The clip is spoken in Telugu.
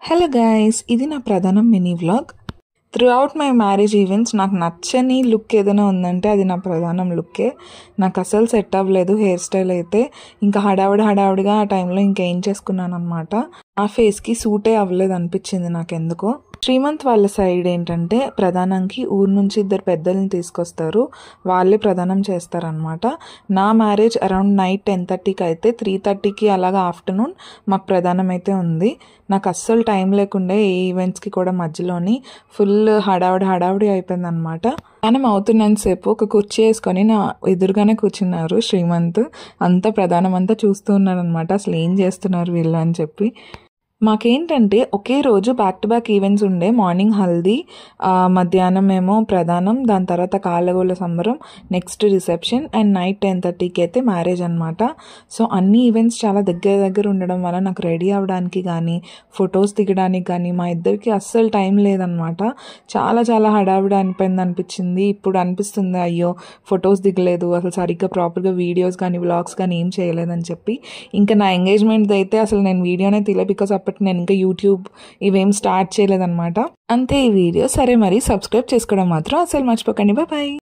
హలో గైస్, ఇది నా ప్రధానం mini vlog. Through out my marriage events నాకు నచ్చని లుక్ ఏదైనా ఉందంటే అది నా ప్రధానం లుక్కే. నాకు అసలు సెట్ అవ్వలేదు హెయిర్ స్టైల్ అయితే. ఇంకా హడావిడిగా ఆ టైంలో ఇంకేం చేసుకున్నాను అనమాట. ఆ ఫేస్కి సూటే అవ్వలేదు అనిపించింది నాకెందుకో. శ్రీమంత్ వాళ్ళ సైడ్ ఏంటంటే ప్రధానంకి ఊరు నుంచి 2 పెద్దల్ని తీసుకొస్తారు, వాళ్ళే ప్రధానం చేస్తారనమాట. నా మ్యారేజ్ అరౌండ్ నైట్ 10:30కి అయితే 3:30కి అలాగా ఆఫ్టర్నూన్ మాకు ప్రధానం అయితే ఉంది. నాకు అస్సలు టైం లేకుండే ఏ ఈవెంట్స్కి కూడా. మధ్యలోని ఫుల్ హడావిడి అయిపోయింది అనమాట. ప్రధానం అవుతున్నంతసేపు ఒక కుర్చీ వేసుకొని నా ఎదురుగానే కూర్చున్నారు శ్రీమంత్. అంతా ప్రధానం అంతా చూస్తూ ఉన్నారు అనమాట, అసలు ఏం చేస్తున్నారు వీళ్ళు అని చెప్పి. మాకేంటంటే ఒకే రోజు బ్యాక్ టు బ్యాక్ ఈవెంట్స్ ఉండే. మార్నింగ్ హల్దీ, మధ్యాహ్నం ఏమో ప్రధానం, దాని తర్వాత కాళ్ళగోళ్ళ సంబరం, నెక్స్ట్ రిసెప్షన్ అండ్ నైట్ 10:30కి అయితే మ్యారేజ్ అనమాట. సో అన్ని ఈవెంట్స్ చాలా దగ్గర ఉండడం వల్ల నాకు రెడీ అవ్వడానికి కానీ ఫొటోస్ దిగడానికి కానీ మా ఇద్దరికి అస్సలు టైం లేదనమాట. చాలా హడావిడి అనిపించింది. ఇప్పుడు అనిపిస్తుంది అయ్యో ఫొటోస్ దిగలేదు, అసలు సరిగ్గా ప్రాపర్గా వీడియోస్ కానీ వ్లాగ్స్ కానీ ఏం చేయలేదని చెప్పి. ఇంకా నా ఎంగేజ్మెంట్ అయితే అసలు నేను వీడియోనే తీయలే, బికాస్ అప్పటికి నేను ఇంకా యూట్యూబ్ ఇవేం స్టార్ట్ చేయలేదన్నమాట. అంతే ఈ వీడియో. సరే మరి సబ్స్క్రైబ్ చేసుకోవడం మాత్రం అసలు మర్చిపోకండి. బాయ్.